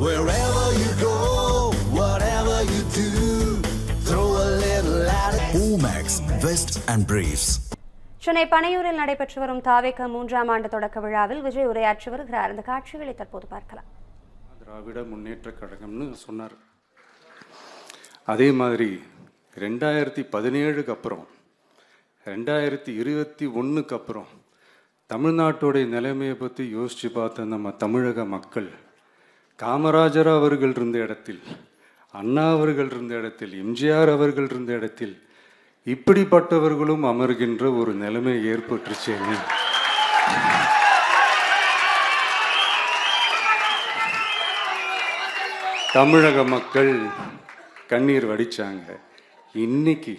Wherever you go, whatever you do, throw a little at it. Omax, Vest and Briefs. Chennai பனையூரில் நடைபெற்று வரும் தாவேக 3ஆம் ஆண்டு தொடக்க விழாவில் விஜய் உரையாற்றி வருகிறார். இந்த காட்சிகளை தற்போது பார்க்கலாம். திராவிட முன்னேற்ற கழகம்னு சொன்னார். அதே மாதிரி 2017க்கு அப்புறம் 2021க்கு அப்புறம் தமிழ்நாட்டுடைய நிலைமையை பற்றி யோசித்து பார்த்த நம்ம தமிழக மக்கள் காமராஜர் அவர்கள் இருந்த இடத்தில், அண்ணா அவர்கள் இருந்த இடத்தில், எம்ஜிஆர் அவர்கள் இருந்த இடத்தில் இப்படிப்பட்டவர்களும் அமர்கின்ற ஒரு நிலைமை ஏற்பட்டுருச்சு. தமிழக மக்கள் கண்ணீர் வடிச்சாங்க. இன்னைக்கு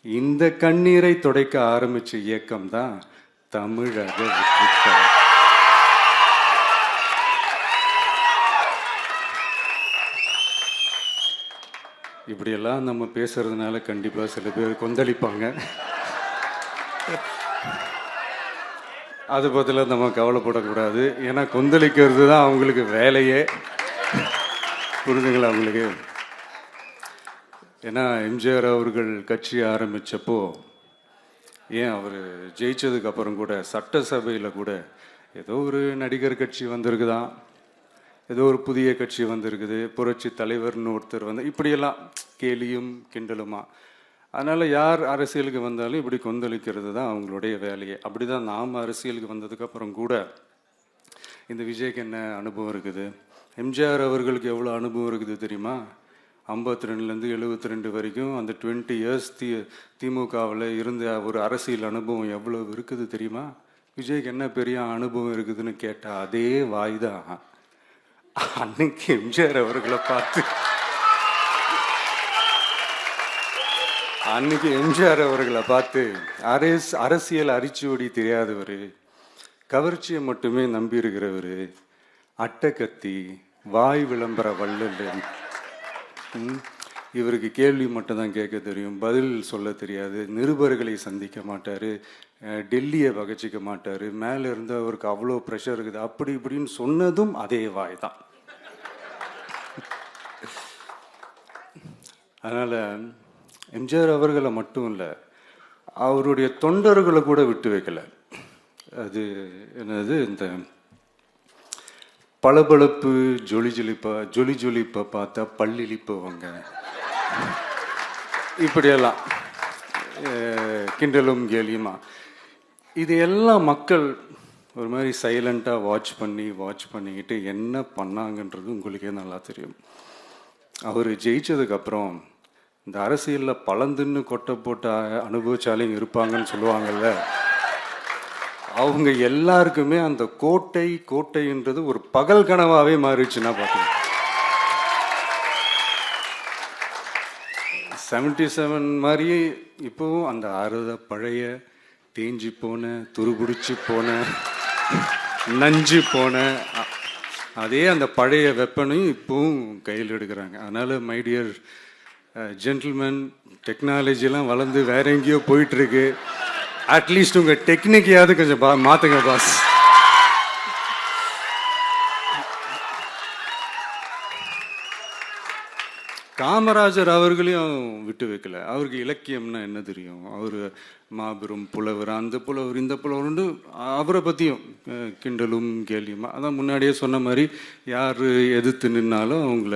இந்த கண்ணீரை துடைக்க ஆரம்பிச்ச இயக்கம் தான் தமிழக வெற்றிக்கழகம். இப்படியெல்லாம் நம்ம பேசுறதுனால கண்டிப்பா சில பேர் கொந்தளிப்பாங்க. அது பதில நம்ம கவலைப்படக்கூடாது. ஏன்னா கொந்தளிக்கிறது தான் அவங்களுக்கு வேலையே. புரிஞ்சுங்களா அவங்களுக்கு? ஏன்னா எம்ஜிஆர் அவர்கள் கட்சி ஆரம்பித்தப்போ, ஏன் அவர் ஜெயிச்சதுக்கு அப்புறம் கூட சட்டசபையில் கூட ஏதோ ஒரு நடிகர் கட்சி வந்திருக்குதான், ஏதோ ஒரு புதிய கட்சி வந்திருக்குது, புரட்சி தலைவர்னு ஒருத்தர் வந்து, இப்படியெல்லாம் கேலியும் கிண்டலுமா. அதனால் யார் அரசியலுக்கு வந்தாலும் இப்படி கொந்தளிக்கிறது தான் அவங்களுடைய வேலையே. அப்படி தான் நாம் அரசியலுக்கு வந்ததுக்கப்புறம் கூட இந்த விஜய்க்கு என்ன அனுபவம் இருக்குது, எம்ஜிஆர் அவர்களுக்கு எவ்வளோ அனுபவம் இருக்குது தெரியுமா? 52லேருந்து 72 வரைக்கும் அந்த 20 இயர்ஸ் திமுகவில் இருந்த ஒரு அரசியல் அனுபவம் எவ்வளோ இருக்குது தெரியுமா? விஜய்க்கு என்ன பெரிய அனுபவம் இருக்குதுன்னு கேட்டால் அதே வாய் தான் அன்னைக்கு எம்ஜிஆர் அவர்களை பார்த்து, அன்னைக்கு எம்ஜிஆர் அவர்களை பார்த்து அரசியல் அரிச்சுவடி தெரியாதவர், கவர்ச்சியை மட்டுமே நம்பி இருக்கிறவர், அட்டக்கத்தி, வாய் விளம்பர வள்ளல், இவருக்கு கேள்வி மட்டும்தான் கேட்க தெரியும், பதில் சொல்ல தெரியாது, நிருபர்களை சந்திக்க மாட்டார், டெல்லியை வகச்சிக்க மாட்டார், மேலே இருந்து அவருக்கு அவ்வளோ ப்ரெஷர் இருக்குது, அப்படி இப்படின்னு சொன்னதும் அதே வாய் தான். அதனால் எம்ஜிஆர் அவர்களை மட்டும் இல்லை, அவருடைய தொண்டர்களை கூட விட்டு வைக்கல. அது என்னது, இந்த பளபளப்பு ஜொலி ஜொலிப்பை பார்த்தா பல்லிழிப்பவங்க, இப்படியெல்லாம் கிண்டலும் கேலியுமா, இதையெல்லாம் மக்கள் ஒரு மாதிரி சைலண்ட்டாக வாட்ச் பண்ணிக்கிட்டு என்ன பண்ணாங்கன்றது உங்களுக்கே நல்லா தெரியும். அவர் ஜெயிச்சதுக்கப்புறம் இந்த அரசியலில் பழந்துன்னு கொட்டை போட்ட அனுபவிச்சாலையும் இருப்பாங்கன்னு சொல்லுவாங்கல்ல, அவங்க எல்லாருக்குமே அந்த கோட்டைன்றது ஒரு பகல் கனவாகவே மாறிடுச்சுன்னா பார்த்தீங்க. 77 மாதிரியே இப்போவும் அந்த பழைய தேஞ்சி போன, துருபிடிச்சி போன, நஞ்சு போன அதே அந்த பழைய வெப்பனையும் இப்போவும் கையில் எடுக்கிறாங்க. அதனால் மை டியர் ஜென்டில்மேன், டெக்னாலஜிலாம் வளர்ந்து வேற எங்கேயோ போயிட்டுருக்கு. அட்லீஸ்ட் உங்கள் டெக்னிக்கையாவது கொஞ்சம் மாற்றுங்க பாஸ். காமராஜர் அவர்களையும் விட்டு வைக்கல. அவருக்கு இலக்கியம்னா என்ன தெரியும், அவர் மாபெரும் புலவர், அந்த புலவர் இந்த புலவர்னு அவரை பற்றியும் கிண்டலும் கேலியுமா. அதான் முன்னாடியே சொன்ன மாதிரி யார் எதிர்த்து நின்னாலும் அவங்கள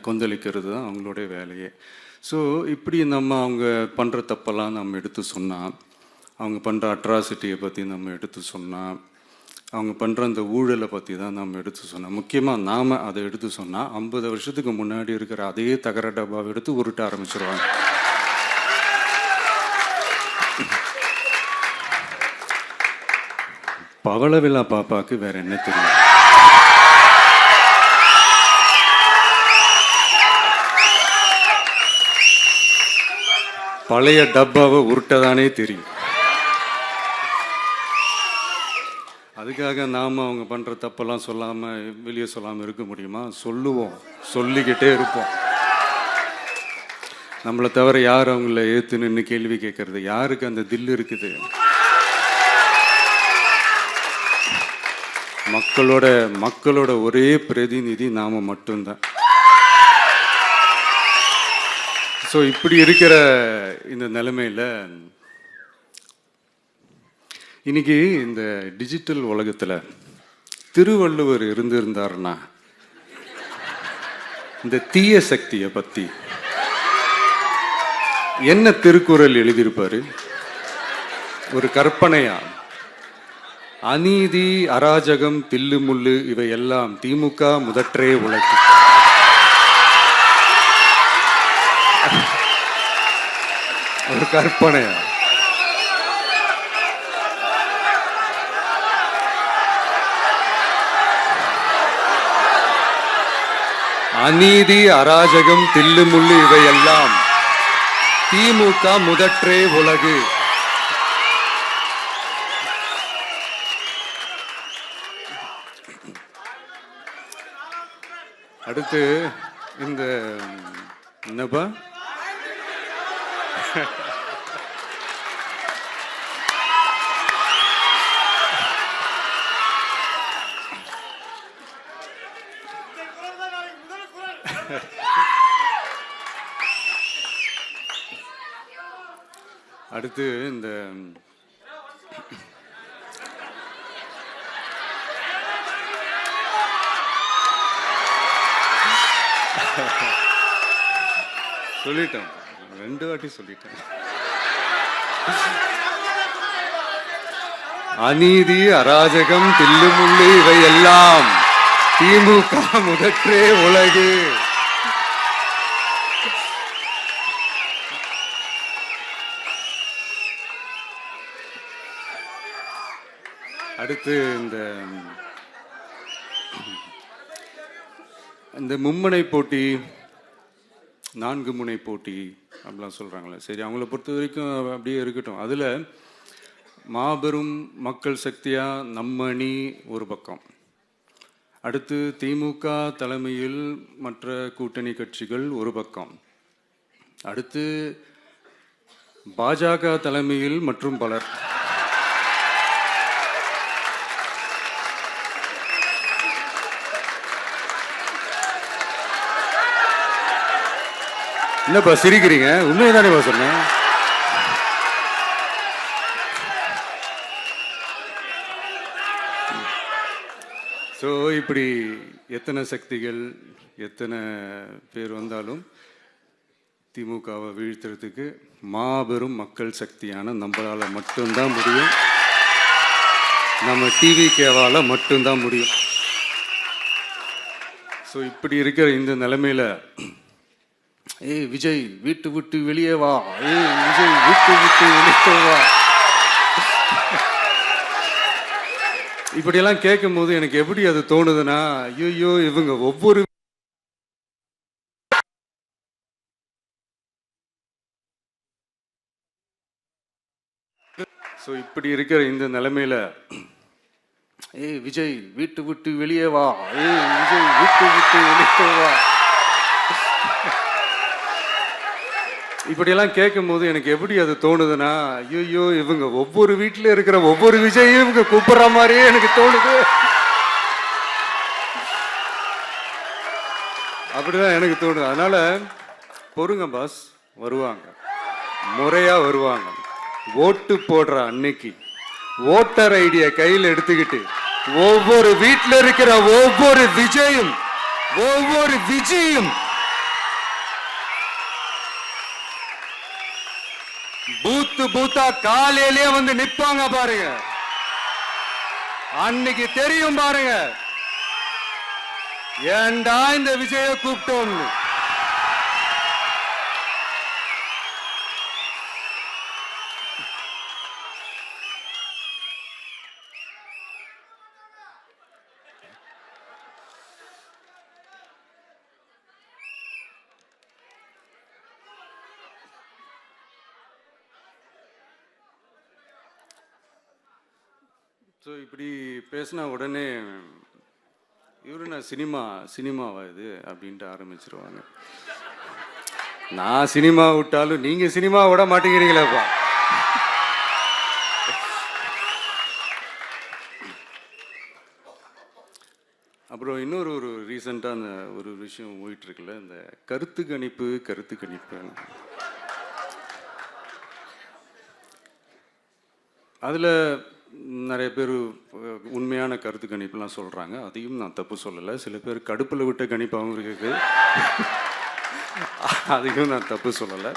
கொந்தளிக்கிறது தான் அவங்களுடைய வேலையே. ஸோ இப்படி அவங்க பண்ணுற தப்பெல்லாம் நம்ம எடுத்து சொன்னால், அவங்க பண்ணுற அட்ராசிட்டியை பற்றி நம்ம எடுத்து சொன்னால், அவங்க பண்ணுற அந்த ஊழலை பற்றி தான் நம்ம எடுத்து சொன்னோம். முக்கியமாக நாம் அதை எடுத்து சொன்னால் 50 வருஷத்துக்கு முன்னாடி இருக்கிற அதே தகர டப்பாவை எடுத்து உருட்ட ஆரம்பிச்சிருவாங்க. பவளவிழா பாப்பாவுக்கு வேற என்ன தெரியும்? பழைய டப்பாவை உருட்டதானே தெரியும். அதுக்காக நாம் அவங்க பண்ணுற தப்பெல்லாம் சொல்லாமல் வெளியே சொல்லாமல் இருக்க முடியுமா? சொல்லுவோம், சொல்லிக்கிட்டே இருப்போம். நம்மளை தவிர யார் அவங்கள ஏற்று நின்று கேள்வி கேட்கறது? யாருக்கு அந்த தில் இருக்குது? மக்களோட ஒரே பிரதிநிதி நாம மட்டும்தான். ஸோ இப்படி இருக்கிற இந்த நிலைமையில் இன்னைக்கு இந்த டிஜிட்டல் உலகத்தில் திருவள்ளுவர் இருந்திருந்தாருன்னா இந்த தீய சக்தியை பற்றி என்ன திருக்குறள் எழுதியிருப்பாரு? ஒரு கற்பனையா, அநீதி அராஜகம் தில்லுமுள்ளு இவையெல்லாம் திமுக முதற்றே உலகு. ஒரு கற்பனையா? அநீதி அராஜகம் தில்லுமுள்ளு இவையெல்லாம் திமுக முதற்றே உலகு. அடுத்து இந்த என்னப்பா அடுத்து இந்த சொல்லிட்டேன், 2 வாட்டி சொல்லிட்டேன். அநீதி அராஜகம் தில்லுமுள்ளு இவை எல்லாம் திமுக முதற்றே உலகு. அடுத்து இந்த மும்முனை போட்டி 4 முனை போட்டி அப்படிலாம் சொல்கிறாங்களே, சரி அவங்கள பொறுத்த வரைக்கும் அப்படியே இருக்கட்டும். அதில் மாபெரும் மக்கள் சக்தியாக நம்ம அணி ஒரு பக்கம், அடுத்து திமுக தலைமையில் மற்ற கூட்டணி கட்சிகள் ஒரு பக்கம், அடுத்து பாஜக தலைமையில் மற்றும் பலர். என்னப்பா சிரிக்கிறீங்க? உண்மையை தானே சொன்னேன். ஸோ இப்படி எத்தனை சக்திகள் எத்தனை பேர் வந்தாலும் திமுகவை வீழ்த்துறதுக்கு மாபெரும் மக்கள் சக்தியான நம்மளால் மட்டும்தான் முடியும், நம்ம டிவிகேவால் மட்டும்தான் முடியும். ஸோ இப்படி இருக்கிற இந்த நிலைமையில் ஏய் விஜய் வீட்டு விட்டு வெளியே வா, ஏய் விஜய் வீட்டு விட்டு வெளியே வா, இப்படியெல்லாம் கேட்கும் போது எனக்கு எப்படி அது தோணுதுன்னா, ஐயோ இவங்க ஒவ்வொரு ஸோ இப்படி இருக்கிற இந்த நிலைமையில ஏய் விஜய் வீட்டு விட்டு வெளியே வா, ஏய் விஜய் வீட்டு விட்டு வெளியே வா, இப்படியெல்லாம் கேட்கும் போது எனக்கு எப்படி அது தோணுதுன்னா, ஐயோ இவங்க ஒவ்வொரு வீட்டில் இருக்கிற ஒவ்வொரு விஜயும் இவங்க கூப்பிடுற மாதிரியே எனக்கு தோணுது. அப்படிதான் எனக்கு தோணுது. அதனால பொறுங்க பாஸ், வருவாங்க, முறையா வருவாங்க. ஓட்டு போடுற அன்னைக்கு ஓட்டர் ஐடியை கையில் எடுத்துக்கிட்டு ஒவ்வொரு வீட்டில் இருக்கிற ஒவ்வொரு விஜயும் பூத்தா காலையிலே வந்து நிப்பாங்க பாருங்க, அன்னைக்கு தெரியும் பாருங்க ஏண்டா இந்த விஜய கூப்பிட்டோம். ஸோ இப்படி பேசினா உடனே இவரு நான் சினிமாவா இது அப்படின்ட்டு ஆரம்பிச்சிருவாங்க. நான் சினிமா விட்டாலும் நீங்க சினிமா விட மாட்டேங்கிறீங்களேப்பா. அப்புறம் இன்னொரு ரீசெண்டாக அந்த ஒரு விஷயம் போயிட்டுருக்குல்ல, இந்த கருத்து கணிப்பு அதில் நிறைய பேர் உண்மையான கருத்து கணிப்புலாம் சொல்கிறாங்க. அதையும் நான் தப்பு சொல்லலை. சில பேர் கடுப்பில் விட்ட கணிப்பாகவும் இருக்குது. அதையும் நான் தப்பு சொல்லலை.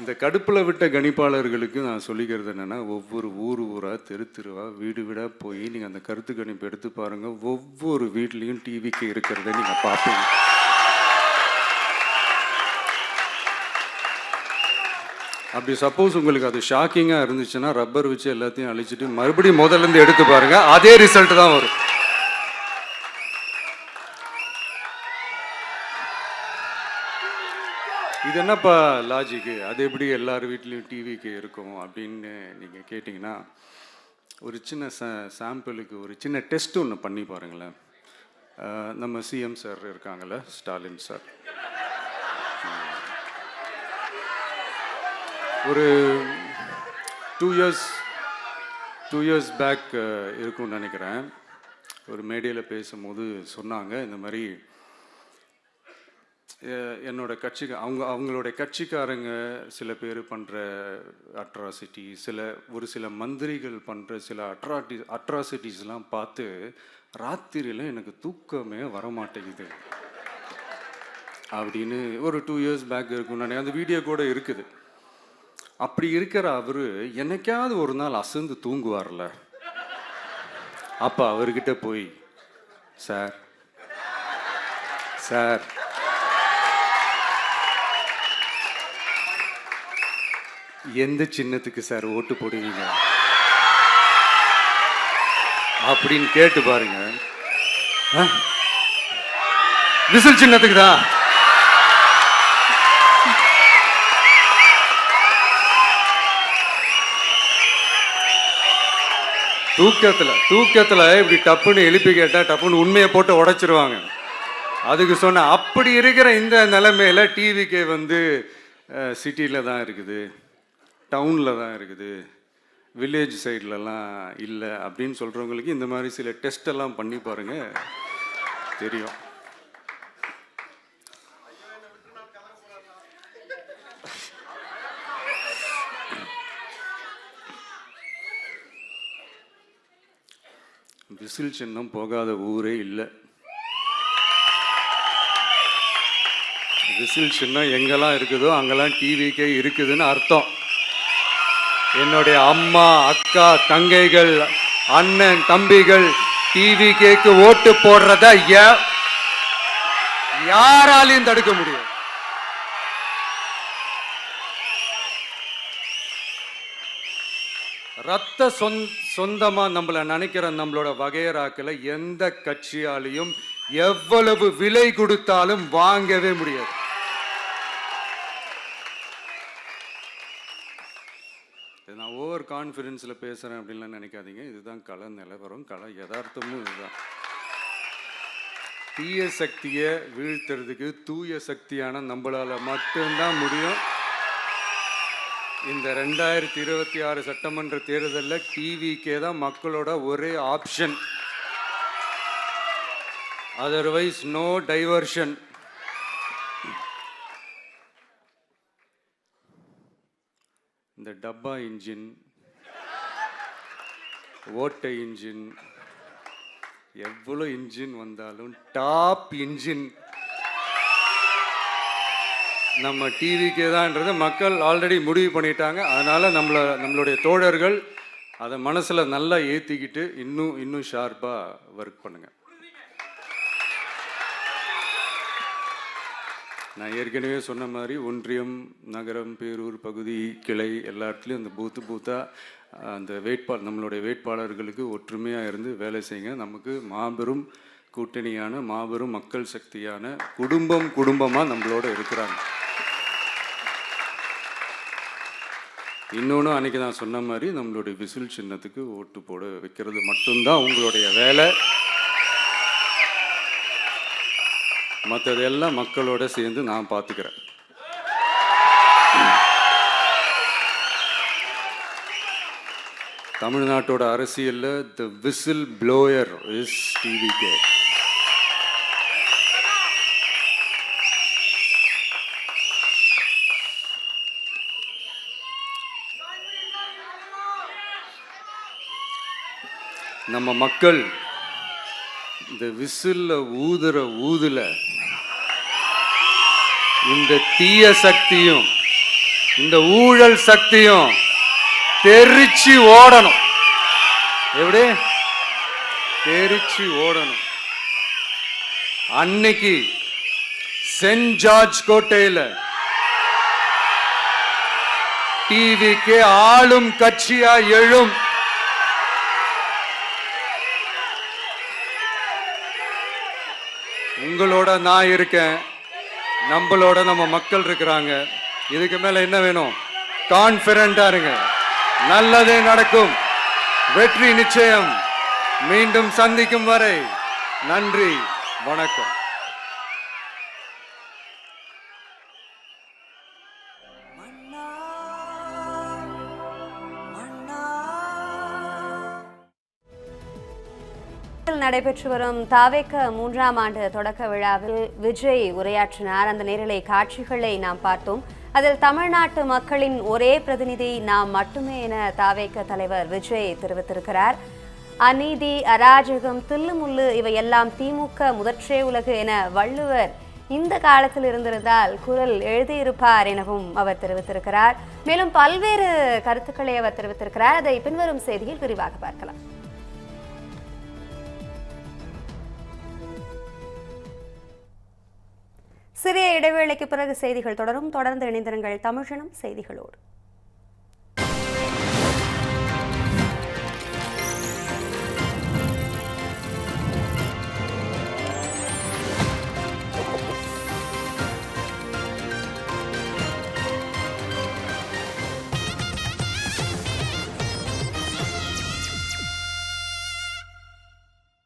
இந்த கடுப்பில் விட்ட கணிப்பாளர்களுக்கு நான் சொல்லிக்கிறது என்னென்னா, ஒவ்வொரு ஊராக தெருவா வீடு வீடாக போய் நீங்கள் அந்த கருத்து கணிப்பு எடுத்து பாருங்கள். ஒவ்வொரு வீட்லேயும் டிவிக்கு இருக்கிறத நீங்கள் பார்ப்பீங்க. அப்படி சப்போஸ் உங்களுக்கு அது ஷாக்கிங்காக இருந்துச்சுன்னா ரப்பர் வச்சு எல்லாத்தையும் அழிச்சிட்டு மறுபடியும் முதல்லேருந்து எடுத்து பாருங்கள், அதே ரிசல்ட் தான் வரும். இது என்னப்பா லாஜிக்கு, அது எப்படி எல்லார் வீட்லேயும் டிவிக்கு இருக்கும் அப்படின்னு நீங்கள் கேட்டிங்கன்னா, ஒரு சின்ன சாம்பிளுக்கு ஒரு சின்ன டெஸ்ட் ஒன்று பண்ணி பாருங்களேன். நம்ம சிஎம் சார் இருக்காங்கள்ல, ஸ்டாலின் சார், ஒரு 2 இயர்ஸ் பேக் இருக்கும்னு நினைக்கிறேன். ஒரு மேடையில் பேசும்போது சொன்னாங்க, இந்த மாதிரி என்னோட கட்சிக்கு அவங்களுடைய கட்சிக்காரங்க சில பேர் பண்ணுற அட்ராசிட்டி, ஒரு சில மந்திரிகள் பண்ணுற சில அட்ராசிட்டிஸ்லாம் பார்த்து ராத்திரியில் எனக்கு தூக்கமே வரமாட்டேங்குது அப்படின்னு ஒரு 2 இயர்ஸ் பேக் இருக்கும்னு நினைக்கிறேன். அந்த வீடியோ கூட இருக்குது. அப்படி இருக்கிற அவர் என்னைக்காவது ஒரு நாள் அசந்து தூங்குவார்ல, அப்போ அவர்கிட்ட போய், சார் எந்த சின்னத்துக்கு சார் ஓட்டு போடுவீங்க அப்படின்னு கேட்டு பாருங்க. விசில் சின்னத்துக்கு தான். தூக்கத்துல இப்படி டப்புன்னு எழுப்பி கேட்டா டப்புன்னு உண்மையை போட்டு உடைச்சிருவாங்க. அதுக்கு சொன்ன, அப்படி இருக்கிற இந்த நிலைமையில டிவிக்கே சிட்டியில் தான் இருக்குது, டவுனில் தான் இருக்குது, வில்லேஜ் சைட்லலாம் இல்லை அப்படின்னு சொல்கிறவங்களுக்கு இந்த மாதிரி சில டெஸ்டெல்லாம் பண்ணி பாருங்க, தெரியும். விசில் சின்னம் போகாத ஊரே இல்லை. விசில் சின்னம் எங்கெல்லாம் இருக்குதோ அங்கெல்லாம் டிவிக்கே இருக்குதுன்னு அர்த்தம். என்னுடைய அம்மா, அக்கா, தங்கைகள், அண்ணன், தம்பிகள் டிவிக்கேக்கு ஓட்டு போடுறத யாராலையும் தடுக்க முடியாது. ரத்த சொந்தமா நம்மள நினைக்கிற நம்மளோட வகையராக்களை எந்த கட்சியாலையும் எவ்வளவு விலை கொடுத்தாலும் வாங்கவே முடியாது. நான் ஓவர் கான்ஃபிடன்ஸ்ல பேசுறேன் அப்படின்லாம் நினைக்காதீங்க. இதுதான் கள நிலவரம், கள யதார்த்தமும் இதுதான். தீய சக்தியை வீழ்த்துறதுக்கு தூய சக்தியான நம்மளால மட்டும்தான் முடியும். இந்த 2026 சட்டமன்ற தேர்தலில் டிவிக்கே தான் மக்களோட ஒரே ஆப்ஷன். Otherwise no diversion. இந்த டப்பா இன்ஜின், ஓட்டை இன்ஜின், எவ்வளோ இன்ஜின் வந்தாலும் டாப் இன்ஜின் நம்ம டிவிக்கே தான்ன்றது மக்கள் ஆல்ரெடி முடிவு பண்ணிட்டாங்க. அதனால நம்மளுடைய தோழர்கள் அதை மனசுல நல்லா ஏத்திக்கிட்டு இன்னும் ஷார்ப்பா ஒர்க் பண்ணுங்க. நான் ஏற்கனவே சொன்ன மாதிரி ஒன்றியம், நகரம், பேரூர், பகுதி, கிளை எல்லா இடத்துலையும் அந்த பூத்தா அந்த நம்மளுடைய வேட்பாளர்களுக்கு ஒற்றுமையாக இருந்து வேலை செய்யுங்க. நமக்கு மாபெரும் கூட்டணியான மாபெரும் மக்கள் சக்தியான குடும்பமாக நம்மளோட இருக்கிறாங்க. இன்னொன்று, அன்றைக்கி நான் சொன்ன மாதிரி நம்மளுடைய விசில் சின்னத்துக்கு ஓட்டு போட வைக்கிறது மட்டும்தான் உங்களுடைய வேலை. மற்றதெல்லாம் மக்களோட சேர்ந்து நான் பார்த்துக்கிறேன். தமிழ்நாட்டோட அரசியலில் தி விசில் ப்ளோயர் இஸ் டிவிகே. நம்ம மக்கள் இந்த விசில்ல ஊதுற ஊதுல இந்த தீய சக்தியும் இந்த ஊழல் சக்தியும் தெரிச்சு ஓடணும். எப்படி தெரிச்சு ஓடணும்? அன்னைக்கு சென்ட் ஜார்ஜ் கோட்டையில டிவிக்கு ஆளும் கட்சியா எழும் உங்களோட நான் இருக்கேன், நம்மளோட நம்ம மக்கள் இருக்கிறாங்க. இதுக்கு மேல என்ன வேணும்? கான்பிடண்டா இருங்க, நல்லதே நடக்கும், வெற்றி நிச்சயம். மீண்டும் சந்திக்கும் வரை நன்றி, வணக்கம். நடைபெற்று வரும் தாவேக 3ஆம் ஆண்டு தொடக்க விழாவில் விஜய் உரையாற்றினார். அந்த நேரலை காட்சிகளை நாம் பார்த்தோம். அதில் தமிழ்நாட்டு மக்களின் ஒரே பிரதிநிதி நாம் மட்டுமே என தாவேக தலைவர் விஜய் தெரிவித்திருக்கிறார். அநீதி, அராஜகம், தில்லுமுள்ளு இவையெல்லாம் திமுக முதற்றே உலகு என வள்ளுவர் இந்த காலத்தில் இருந்திருந்தால் குரல் எழுதியிருப்பார் எனவும் அவர் தெரிவித்திருக்கிறார். மேலும் பல்வேறு கருத்துக்களை அவர் தெரிவித்திருக்கிறார். அதை பின்வரும் செய்தியில் விரிவாக பார்க்கலாம். சிறிய இடைவேளைக்கு பிறகு செய்திகள் தொடரும். தொடர்ந்து இணைந்திருங்கள் தமிழ்ஜனம் செய்திகளோடு.